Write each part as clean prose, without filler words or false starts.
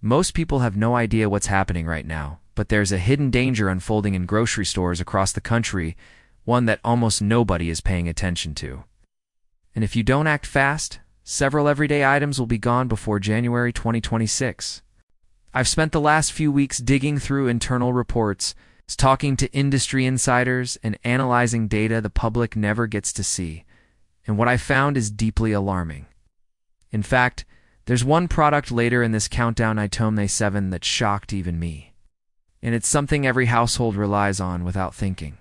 Most people have no idea what's happening right now, but there's a hidden danger unfolding in grocery stores across the country, one that almost nobody is paying attention to. And if you don't act fast, several everyday items will be gone before January 2026. I've spent the last few weeks digging through internal reports, talking to industry insiders, and analyzing data the public never gets to see. And what I found is deeply alarming. In fact, there's one product later in this countdown item 7 that shocked even me. And it's something every household relies on without thinking.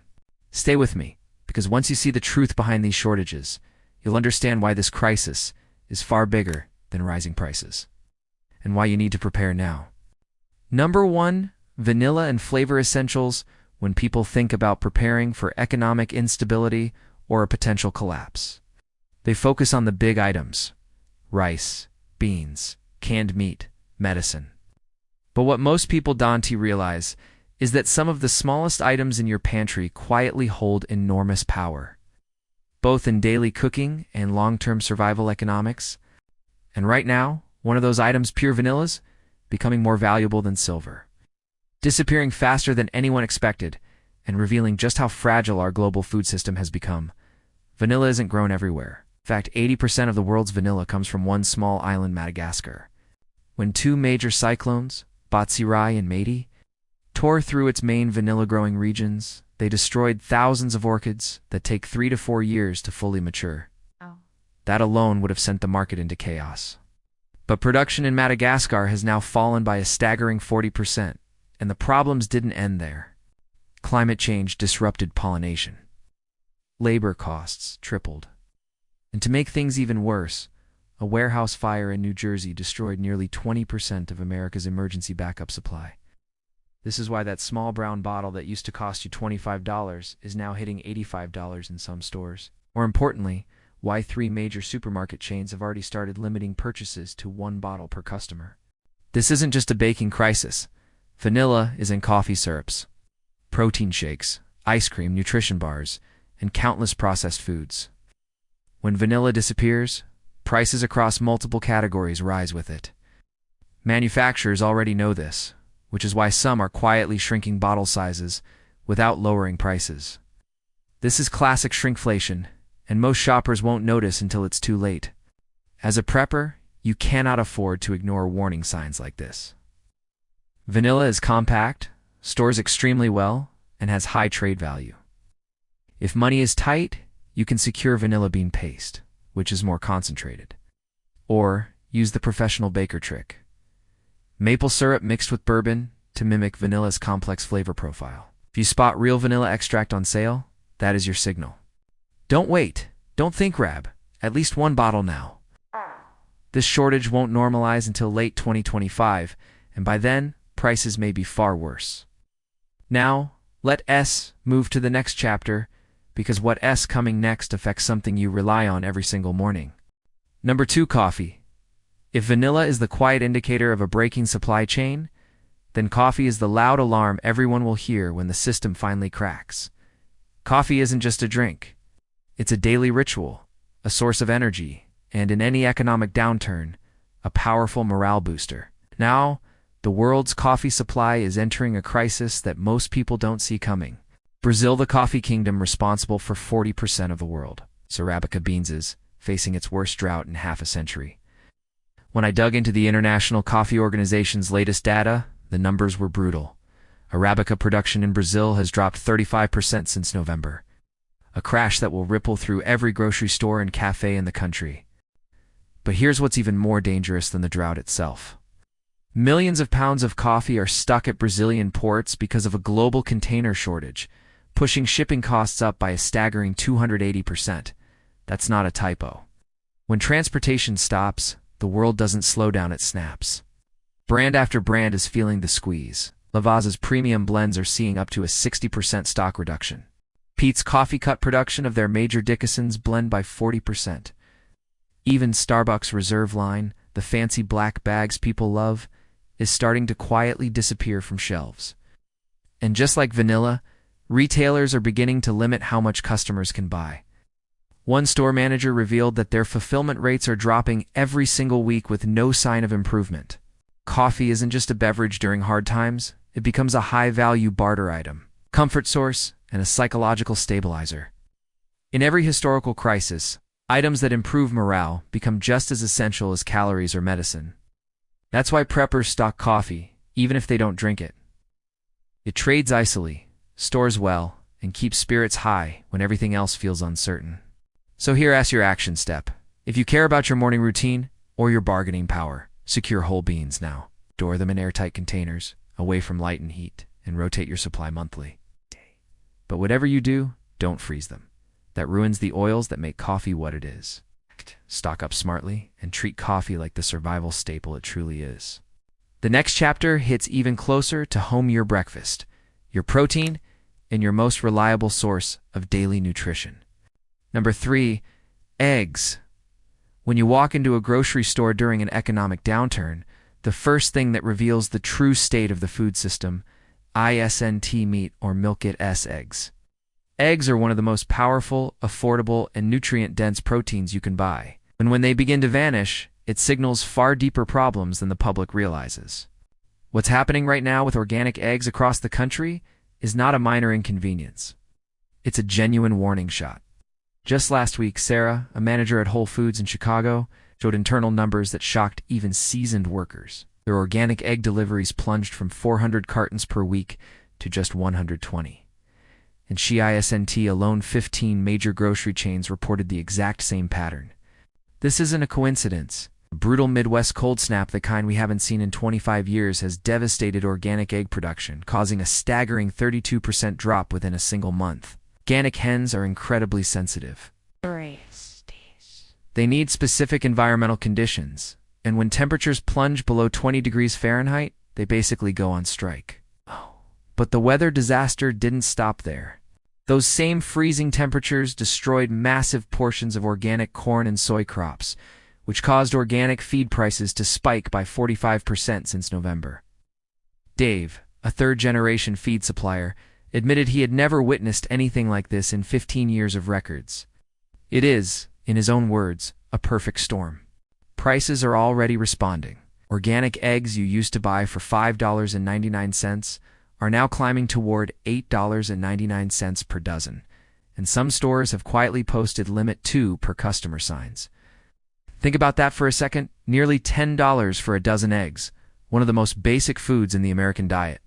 Stay with me, because once you see the truth behind these shortages, you'll understand why this crisis is far bigger than rising prices, and why you need to prepare now. Number 1, vanilla and flavor essentials when people think about preparing for economic instability or a potential collapse. They focus on the big items: rice, beans, canned meat, medicine. But what most people don't realize is that some of the smallest items in your pantry quietly hold enormous power, both in daily cooking and long-term survival economics. And right now, one of those items, pure vanilla's, becoming more valuable than silver, disappearing faster than anyone expected, and revealing just how fragile our global food system has become. Vanilla isn't grown everywhere. In fact, 80% of the world's vanilla comes from one small island, Madagascar. When two major cyclones, Batsirai and Meidi, tore through its main vanilla-growing regions, they destroyed thousands of orchids that take 3 to 4 years to fully mature. That alone would have sent the market into chaos. But production in Madagascar has now fallen by a staggering 40%, and the problems didn't end there. Climate change disrupted pollination. Labor costs tripled. And to make things even worse, a warehouse fire in New Jersey destroyed nearly 20% of America's emergency backup supply. This is why that small brown bottle that used to cost you $25 is now hitting $85 in some stores. More importantly, why 3 major supermarket chains have already started limiting purchases to 1 bottle per customer. This isn't just a baking crisis. Vanilla is in coffee syrups, protein shakes, ice cream, nutrition bars, and countless processed foods. When vanilla disappears, prices across multiple categories rise with it. Manufacturers already know this, which is why some are quietly shrinking bottle sizes without lowering prices. This is classic shrinkflation, and most shoppers won't notice until it's too late. As a prepper, you cannot afford to ignore warning signs like this. Vanilla is compact, stores extremely well, and has high trade value. If money is tight, you can secure vanilla bean paste, which is more concentrated. Or use the professional baker trick: maple syrup mixed with bourbon to mimic vanilla's complex flavor profile. If you spot real vanilla extract on sale, that is your signal. Don't wait. Don't think, grab at least 1 bottle now. This shortage won't normalize until late 2025, and by then, prices may be far worse. Now, let S move to the next chapter, because what S coming next affects something you rely on every single morning. Number 2, coffee. If vanilla is the quiet indicator of a breaking supply chain, then coffee is the loud alarm everyone will hear when the system finally cracks. Coffee isn't just a drink. It's a daily ritual, a source of energy, and in any economic downturn, a powerful morale booster. Now, the world's coffee supply is entering a crisis that most people don't see coming. Brazil, the coffee kingdom responsible for 40% of the world, Arabica beans, is facing its worst drought in half a century. When I dug into the International Coffee Organization's latest data, the numbers were brutal. Arabica production in Brazil has dropped 35% since November, a crash that will ripple through every grocery store and cafe in the country. But here's what's even more dangerous than the drought itself. Millions of pounds of coffee are stuck at Brazilian ports because of a global container shortage, pushing shipping costs up by a staggering 280%. That's not a typo. When transportation stops, the world doesn't slow down, it snaps. Brand after brand is feeling the squeeze. Lavazza's premium blends are seeing up to a 60% stock reduction. Peet's Coffee cut production of their major Dickinson's blend by 40%. Even Starbucks Reserve line, the fancy black bags people love, is starting to quietly disappear from shelves. And just like vanilla, retailers are beginning to limit how much customers can buy. One store manager revealed that their fulfillment rates are dropping every single week with no sign of improvement. coffee isn't just a beverage during hard times, it becomes a high-value barter item, comfort source, and a psychological stabilizer. In every historical crisis, items that improve morale become just as essential as calories or medicine. That's why preppers stock coffee, even if they don't drink it. It trades icily, stores well, and keeps spirits high when everything else feels uncertain. So here's your action step. If you care about your morning routine or your bargaining power, secure whole beans now. Store them in airtight containers, away from light and heat, and rotate your supply monthly. But whatever you do, don't freeze them. That ruins the oils that make coffee what it is. Stock up smartly and treat coffee like the survival staple it truly is. The next chapter hits even closer to home your breakfast, your protein, and your most reliable source of daily nutrition. Number 3, eggs. When you walk into a grocery store during an economic downturn, the first thing that reveals the true state of the food system, isn't meat or milk it s eggs. Eggs are one of the most powerful, affordable, and nutrient-dense proteins you can buy. And when they begin to vanish, it signals far deeper problems than the public realizes. What's happening right now with organic eggs across the country is not a minor inconvenience. It's a genuine warning shot. Just last week, Sarah, a manager at Whole Foods in Chicago, showed internal numbers that shocked even seasoned workers. Their organic egg deliveries plunged from 400 cartons per week to just 120. And isn't alone 15 major grocery chains reported the exact same pattern. This isn't a coincidence. A brutal Midwest cold snap, the kind we haven't seen in 25 years, has devastated organic egg production, causing a staggering 32% drop within a single month. Organic hens are incredibly sensitive. They need specific environmental conditions, and when temperatures plunge below 20 degrees Fahrenheit, they basically go on strike. But the weather disaster didn't stop there. Those same freezing temperatures destroyed massive portions of organic corn and soy crops, which caused organic feed prices to spike by 45% since November. Dave, a third-generation feed supplier, admitted he had never witnessed anything like this in 15 years of records. It is, in his own words, a perfect storm. Prices are already responding. Organic eggs you used to buy for $5.99 are now climbing toward $8.99 per dozen, and some stores have quietly posted limit 2 per customer signs. Think about that for a second. Nearly $10 for a dozen eggs, one of the most basic foods in the American diet.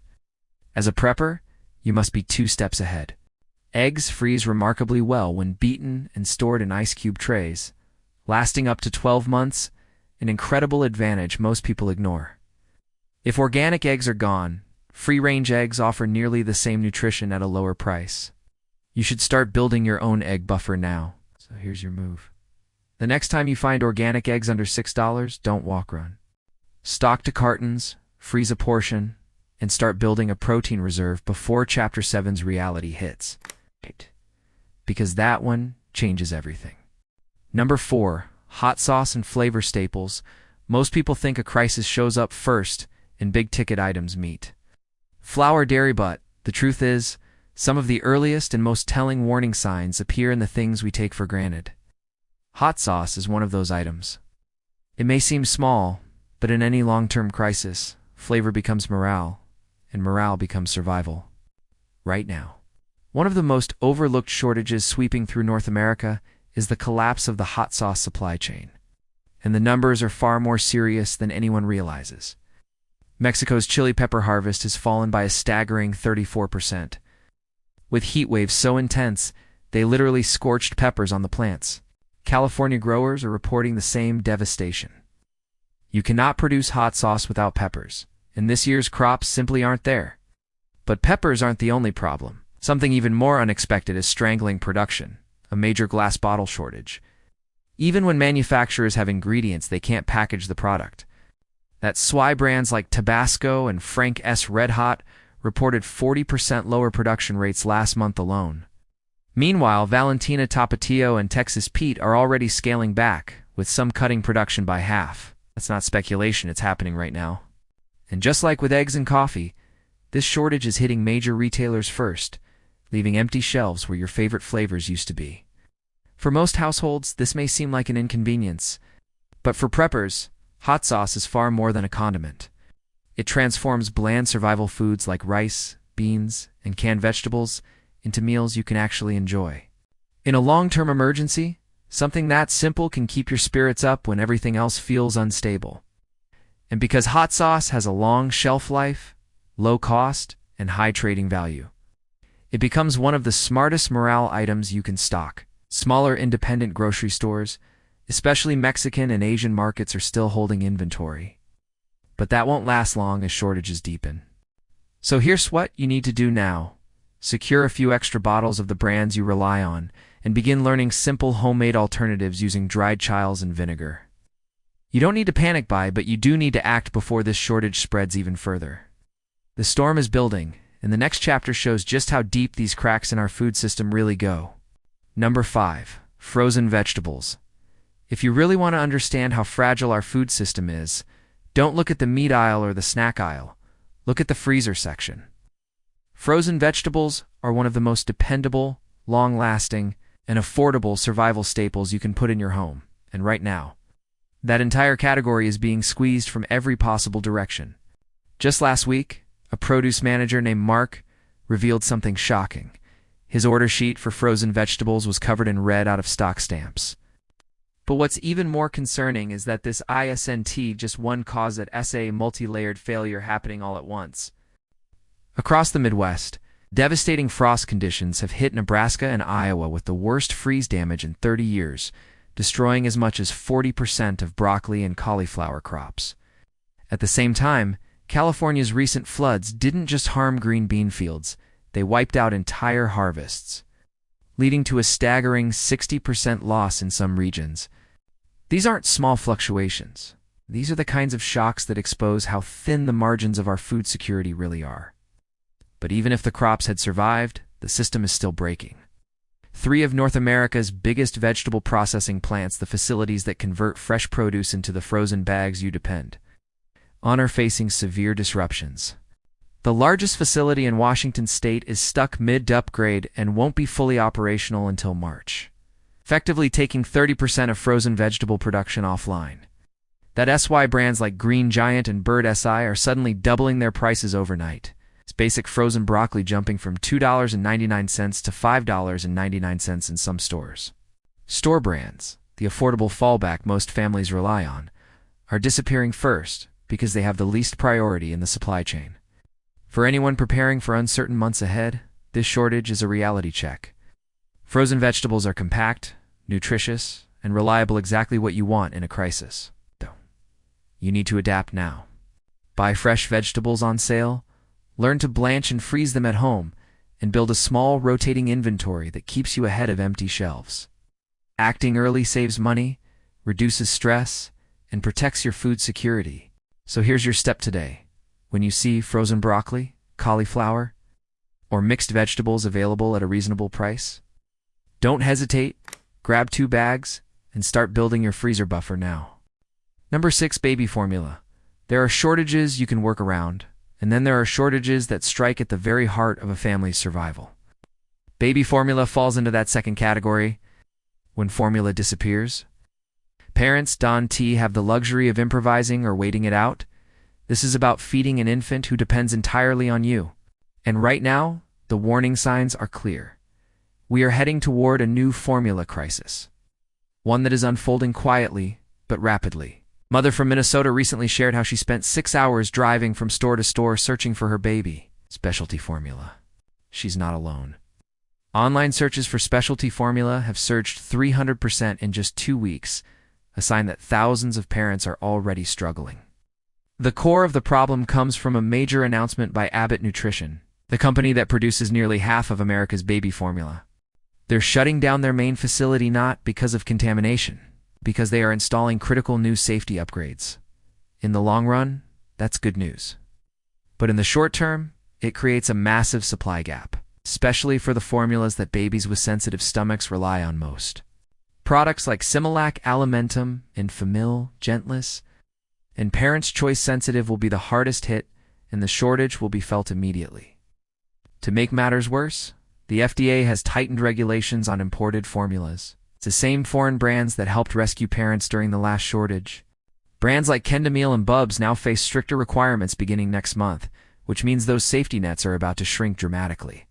As a prepper, you must be 2 steps ahead. Eggs freeze remarkably well when beaten and stored in ice cube trays, lasting up to 12 months, an incredible advantage most people ignore. If organic eggs are gone, free-range eggs offer nearly the same nutrition at a lower price. You should start building your own egg buffer now. So here's your move. The next time you find organic eggs under $6, don't walk run. Stock to cartons, freeze a portion, and start building a protein reserve before Chapter 7's reality hits. Because that one changes everything. Number 4, hot sauce and flavor staples. Most people think a crisis shows up first and big-ticket items meet. Flour, dairy, but the truth is, some of the earliest and most telling warning signs appear in the things we take for granted. Hot sauce is one of those items. It may seem small, but in any long-term crisis, flavor becomes morale, and morale becomes survival. Right now. One of the most overlooked shortages sweeping through North America is the collapse of the hot sauce supply chain. And the numbers are far more serious than anyone realizes. Mexico's chili pepper harvest has fallen by a staggering 34%. With heat waves so intense, they literally scorched peppers on the plants. California growers are reporting the same devastation. You cannot produce hot sauce without peppers, and this year's crops simply aren't there. But peppers aren't the only problem. Something even more unexpected is strangling production, a major glass bottle shortage. Even when manufacturers have ingredients, they can't package the product. That's why brands like Tabasco and Frank S. Red Hot reported 40% lower production rates last month alone. Meanwhile, Valentina Tapatio and Texas Pete are already scaling back, with some cutting production by half. That's not speculation, it's happening right now. And just like with eggs and coffee, this shortage is hitting major retailers first, leaving empty shelves where your favorite flavors used to be. For most households, this may seem like an inconvenience, but for preppers, hot sauce is far more than a condiment. It transforms bland survival foods like rice, beans, and canned vegetables into meals you can actually enjoy. In a long-term emergency, something that simple can keep your spirits up when everything else feels unstable. And because hot sauce has a long shelf life, low cost, and high trading value, it becomes one of the smartest morale items you can stock. Smaller independent grocery stores, especially Mexican and Asian markets, are still holding inventory. But that won't last long as shortages deepen. So here's what you need to do now. Secure a few extra bottles of the brands you rely on and begin learning simple homemade alternatives using dried chiles and vinegar. You don't need to panic buy, but you do need to act before this shortage spreads even further. The storm is building, and the next chapter shows just how deep these cracks in our food system really go. Number 5. Frozen vegetables. If you really want to understand how fragile our food system is, don't look at the meat aisle or the snack aisle. Look at the freezer section. Frozen vegetables are one of the most dependable, long-lasting, and affordable survival staples you can put in your home. And right now, that entire category is being squeezed from every possible direction. Just last week, a produce manager named Mark revealed something shocking. His order sheet for frozen vegetables was covered in red out-of-stock stamps. But what's even more concerning is that this isn't just one cause at SA multi-layered failure happening all at once. Across the Midwest, devastating frost conditions have hit Nebraska and Iowa with the worst freeze damage in 30 years, destroying as much as 40% of broccoli and cauliflower crops. At the same time, California's recent floods didn't just harm green bean fields, they wiped out entire harvests, leading to a staggering 60% loss in some regions. These aren't small fluctuations. These are the kinds of shocks that expose how thin the margins of our food security really are. But even if the crops had survived, the system is still breaking. 3 of North America's biggest vegetable processing plants, the facilities that convert fresh produce into the frozen bags you depend on, are facing severe disruptions. The largest facility in Washington state is stuck mid-upgrade and won't be fully operational until March, effectively taking 30% of frozen vegetable production offline. That's why brands like Green Giant and Bird SI are suddenly doubling their prices overnight. It's basic frozen broccoli jumping from $2.99 to $5.99 in some stores. Store brands, the affordable fallback most families rely on, are disappearing first because they have the least priority in the supply chain. For anyone preparing for uncertain months ahead, this shortage is a reality check. Frozen vegetables are compact, nutritious, and reliable, exactly what you want in a crisis. Though, you need to adapt now. Buy fresh vegetables on sale, learn to blanch and freeze them at home, and build a small rotating inventory that keeps you ahead of empty shelves. Acting early saves money, reduces stress, and protects your food security. So here's your step today. When you see frozen broccoli, cauliflower, or mixed vegetables available at a reasonable price, don't hesitate, grab 2 bags, and start building your freezer buffer now. Number 6, baby formula. There are shortages you can work around, and then there are shortages that strike at the very heart of a family's survival. Baby formula falls into that second category. When formula disappears, parents have the luxury of improvising or waiting it out. This is about feeding an infant who depends entirely on you. And right now, the warning signs are clear. We are heading toward a new formula crisis, one that is unfolding quietly but rapidly. Mother from Minnesota recently shared how she spent 6 hours driving from store to store searching for her baby specialty formula. She's not alone. Online searches for specialty formula have surged 300% in just 2 weeks, a sign that thousands of parents are already struggling. The core of the problem comes from a major announcement by Abbott Nutrition, the company that produces nearly half of America's baby formula. They're shutting down their main facility not because of contamination, because they are installing critical new safety upgrades. In the long run, that's good news. But in the short term, it creates a massive supply gap, especially for the formulas that babies with sensitive stomachs rely on most. Products like Similac Alimentum, Enfamil, Gentlis, and Parents' Choice Sensitive will be the hardest hit, and the shortage will be felt immediately. To make matters worse, the FDA has tightened regulations on imported formulas. It's the same foreign brands that helped rescue parents during the last shortage. Brands like Kendamil and Bubs now face stricter requirements beginning next month, which means those safety nets are about to shrink dramatically.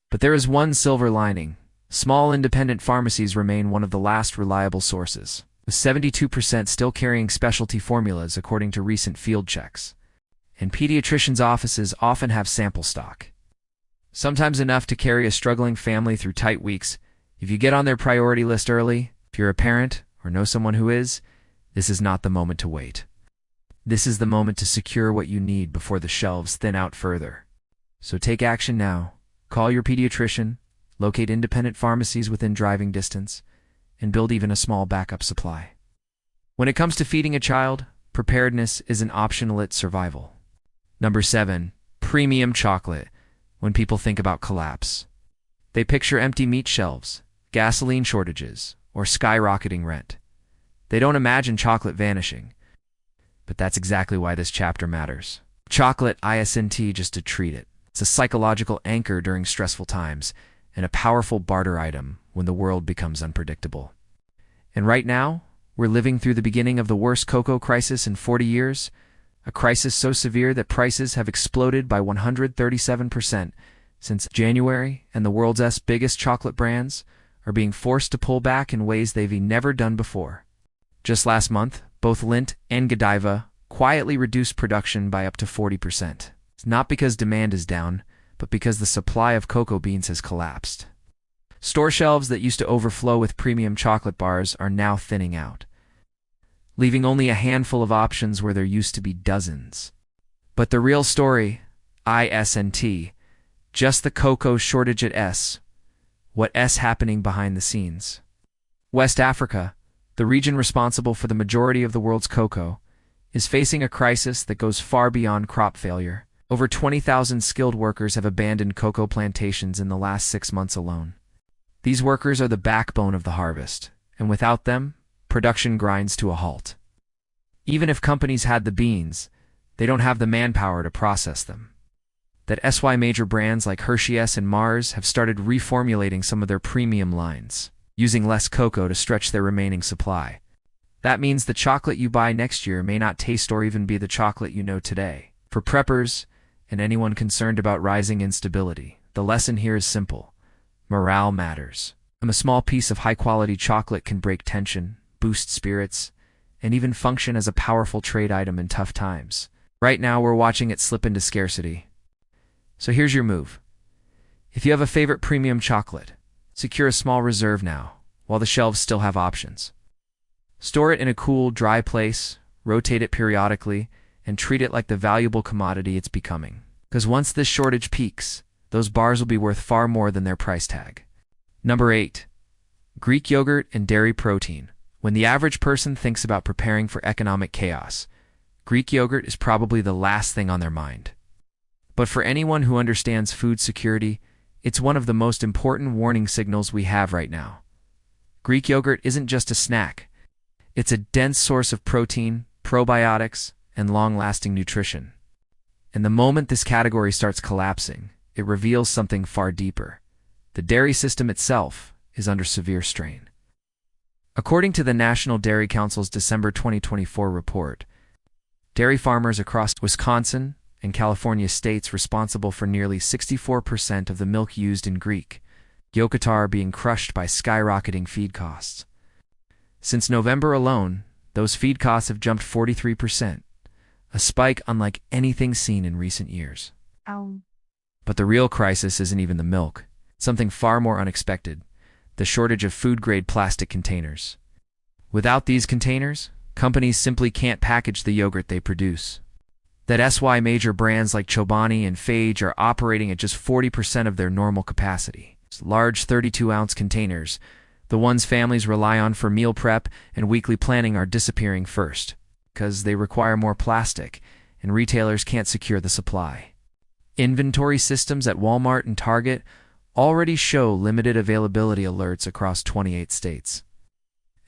But there is one silver lining. Small independent pharmacies remain one of the last reliable sources, with 72% still carrying specialty formulas according to recent field checks. And pediatricians' offices often have sample stock, sometimes enough to carry a struggling family through tight weeks. If you get on their priority list early, if you're a parent or know someone who is, this is not the moment to wait. This is the moment to secure what you need before the shelves thin out further. So take action now. Call your pediatrician, locate independent pharmacies within driving distance, and build even a small backup supply. When it comes to feeding a child, preparedness isn't optional, it's survival. Number 7. Premium chocolate. When people think about collapse, they picture empty meat shelves, gasoline shortages, or skyrocketing rent. They don't imagine chocolate vanishing. But that's exactly why this chapter matters. Chocolate isn't just to treat it. It's a psychological anchor during stressful times, and a powerful barter item when the world becomes unpredictable. And right now, we're living through the beginning of the worst cocoa crisis in 40 years, a crisis so severe that prices have exploded by 137% since January, and the world's biggest chocolate brands are being forced to pull back in ways they've never done before. Just last month, both Lindt and Godiva quietly reduced production by up to 40%. It's not because demand is down, but because the supply of cocoa beans has collapsed. Store shelves that used to overflow with premium chocolate bars are now thinning out, leaving only a handful of options where there used to be dozens. But the real story, isn't just the cocoa shortage at what's happening behind the scenes. West Africa, the region responsible for the majority of the world's cocoa, is facing a crisis that goes far beyond crop failure. Over 20,000 skilled workers have abandoned cocoa plantations in the last 6 months alone. These workers are the backbone of the harvest, and without them, production grinds to a halt. Even if companies had the beans, they don't have the manpower to process them. That's why major brands like Hershey's and Mars have started reformulating some of their premium lines, using less cocoa to stretch their remaining supply. That means the chocolate you buy next year may not taste or even be the chocolate you know today. For preppers and anyone concerned about rising instability, the lesson here is simple. Morale matters. A small piece of high-quality chocolate can break tension, boost spirits, and even function as a powerful trade item in tough times. Right now, we're watching it slip into scarcity. So here's your move. If you have a favorite premium chocolate, secure a small reserve now, while the shelves still have options. Store it in a cool, dry place, rotate it periodically, and treat it like the valuable commodity it's becoming. Because once this shortage peaks, those bars will be worth far more than their price tag. Number 8. Greek yogurt and dairy protein. When the average person thinks about preparing for economic chaos, Greek yogurt is probably the last thing on their mind. But for anyone who understands food security, it's one of the most important warning signals we have right now. Greek yogurt isn't just a snack. It's a dense source of protein, probiotics, and long-lasting nutrition. And the moment this category starts collapsing, it reveals something far deeper. The dairy system itself is under severe strain. According to the National Dairy Council's December 2024 report, dairy farmers across Wisconsin and California states responsible for nearly 64% of the milk used in Greek yogurt are being crushed by skyrocketing feed costs. Since November alone, those feed costs have jumped 43%, a spike unlike anything seen in recent years. Ow. But the real crisis isn't even the milk. Something far more unexpected, the shortage of food-grade plastic containers. Without these containers, companies simply can't package the yogurt they produce. That's why major brands like Chobani and Phage are operating at just 40% of their normal capacity. Large 32-ounce containers, the ones families rely on for meal prep and weekly planning, are disappearing first, because they require more plastic, and retailers can't secure the supply. Inventory systems at Walmart and Target already show limited availability alerts across 28 states.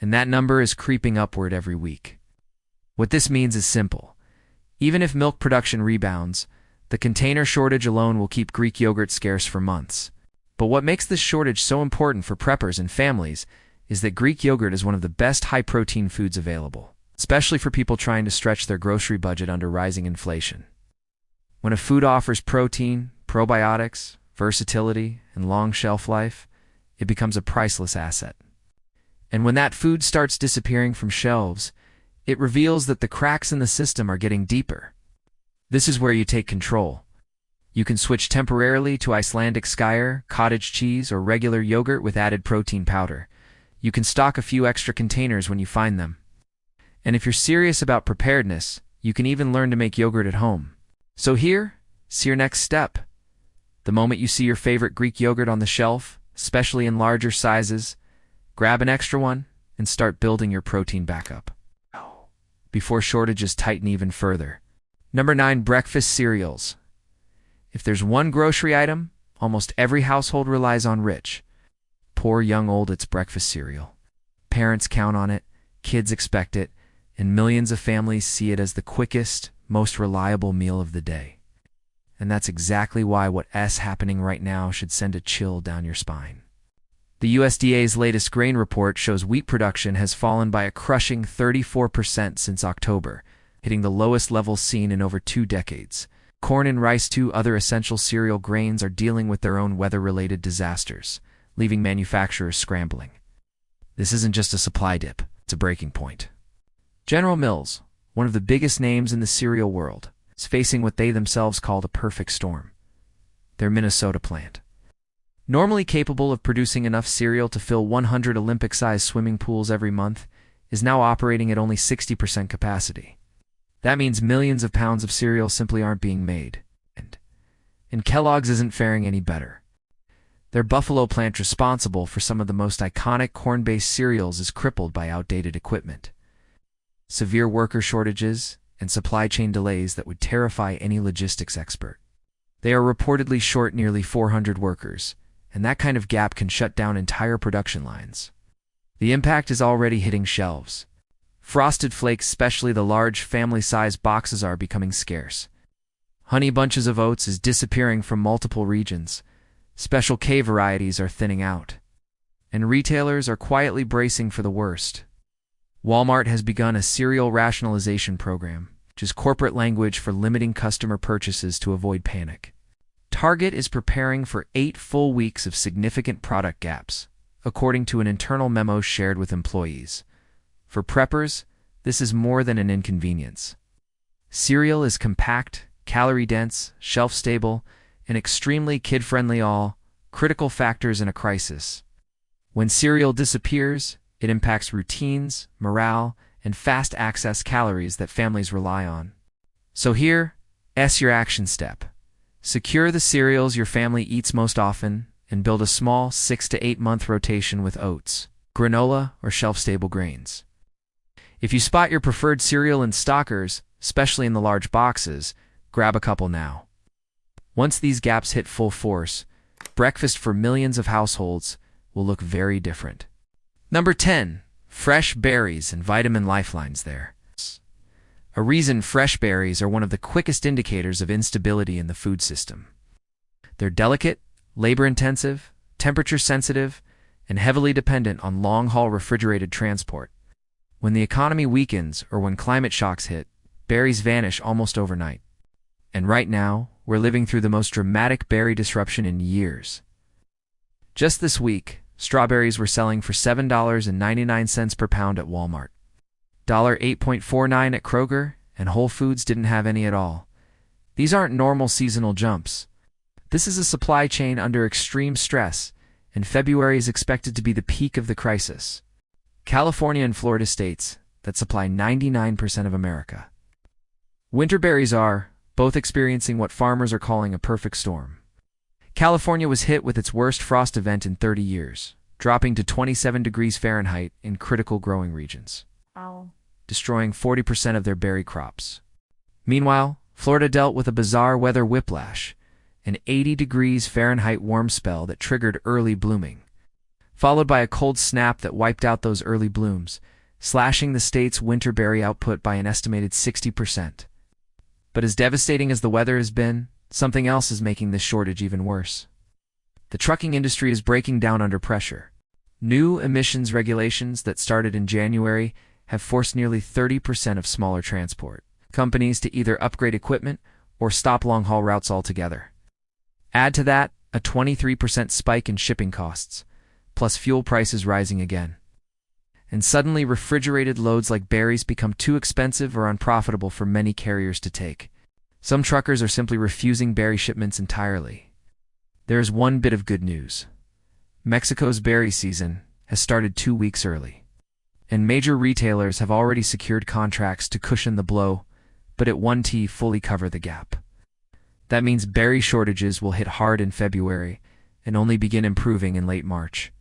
And that number is creeping upward every week. What this means is simple. Even if milk production rebounds, the container shortage alone will keep Greek yogurt scarce for months. But what makes this shortage so important for preppers and families is that Greek yogurt is one of the best high-protein foods available. especially for people trying to stretch their grocery budget under rising inflation. When a food offers protein, probiotics, versatility, and long shelf life, it becomes a priceless asset. And when that food starts disappearing from shelves, it reveals that the cracks in the system are getting deeper. This is where you take control. You can switch temporarily to Icelandic skyr, cottage cheese, or regular yogurt with added protein powder. You can stock a few extra containers when you find them. And if you're serious about preparedness, you can even learn to make yogurt at home. So here's your next step. The moment you see your favorite Greek yogurt on the shelf, especially in larger sizes, grab an extra one and start building your protein backup before shortages tighten even further. Number 9, breakfast cereals. If there's one grocery item almost every household relies on, rich, poor, young, old, it's breakfast cereal. Parents count on it, kids expect it, and millions of families see it as the quickest, most reliable meal of the day. And that's exactly why what's happening right now should send a chill down your spine. The USDA's latest grain report shows wheat production has fallen by a crushing 34% since October, hitting the lowest levels seen in over 2 decades. Corn and rice, two other essential cereal grains, are dealing with their own weather-related disasters, leaving manufacturers scrambling. This isn't just a supply dip, it's a breaking point. General Mills, one of the biggest names in the cereal world, is facing what they themselves called a perfect storm. Their Minnesota plant, normally capable of producing enough cereal to fill 100 Olympic-sized swimming pools every month, is now operating at only 60% capacity. That means millions of pounds of cereal simply aren't being made. And Kellogg's isn't faring any better. Their Buffalo plant, responsible for some of the most iconic corn-based cereals, is crippled by outdated equipment, severe worker shortages, and supply chain delays that would terrify any logistics expert. They are reportedly short nearly 400 workers, and that kind of gap can shut down entire production lines. The impact is already hitting shelves. Frosted Flakes, especially the large family-sized boxes, are becoming scarce. Honey Bunches of Oats is disappearing from multiple regions. Special K varieties are thinning out. And retailers are quietly bracing for the worst. Walmart has begun a cereal rationalization program, which is corporate language for limiting customer purchases to avoid panic. Target is preparing for 8 full weeks of significant product gaps, according to an internal memo shared with employees. For preppers, this is more than an inconvenience. Cereal is compact, calorie-dense, shelf-stable, and extremely kid-friendly, all critical factors in a crisis. When cereal disappears, it impacts routines, morale, and fast-access calories that families rely on. So here's your action step. Secure the cereals your family eats most often, and build a small 6 to 8 month rotation with oats, granola, or shelf-stable grains. If you spot your preferred cereal in stockers, especially in the large boxes, grab a couple now. Once these gaps hit full force, breakfast for millions of households will look very different. Number 10. Fresh berries and vitamin lifelines there. A reason fresh berries are one of the quickest indicators of instability in the food system. They're delicate, labor-intensive, temperature-sensitive, and heavily dependent on long-haul refrigerated transport. When the economy weakens or when climate shocks hit, berries vanish almost overnight. And right now, we're living through the most dramatic berry disruption in years. Just this week, strawberries were selling for $7.99 per pound at Walmart, $8.49 at Kroger, and Whole Foods didn't have any at all. These aren't normal seasonal jumps. This is a supply chain under extreme stress, and February is expected to be the peak of the crisis. California and Florida, states that supply 99% of America. Winter berries are both experiencing what farmers are calling a perfect storm. California was hit with its worst frost event in 30 years, dropping to 27 degrees Fahrenheit in critical growing regions, destroying 40% of their berry crops. Meanwhile, Florida dealt with a bizarre weather whiplash, an 80 degrees Fahrenheit warm spell that triggered early blooming, followed by a cold snap that wiped out those early blooms, slashing the state's winter berry output by an estimated 60%. But as devastating as the weather has been, something else is making this shortage even worse. The trucking industry is breaking down under pressure. New emissions regulations that started in January have forced nearly 30% of smaller transport companies to either upgrade equipment or stop long-haul routes altogether. Add to that a 23% spike in shipping costs, plus fuel prices rising again. And suddenly refrigerated loads like berries become too expensive or unprofitable for many carriers to take. Some truckers are simply refusing berry shipments entirely. There is one bit of good news. Mexico's berry season has started 2 weeks early, and major retailers have already secured contracts to cushion the blow, but at 1T fully cover the gap. That means berry shortages will hit hard in February and only begin improving in late March.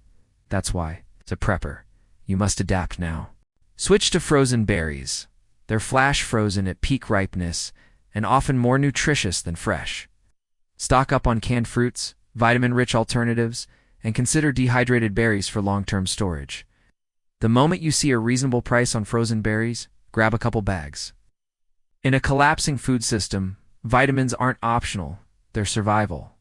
That's why, as a prepper, you must adapt now. Switch to frozen berries. They're flash frozen at peak ripeness and often more nutritious than fresh. Stock up on canned fruits, vitamin-rich alternatives, and consider dehydrated berries for long-term storage. The moment you see a reasonable price on frozen berries, grab a couple bags. In a collapsing food system, vitamins aren't optional, they're survival.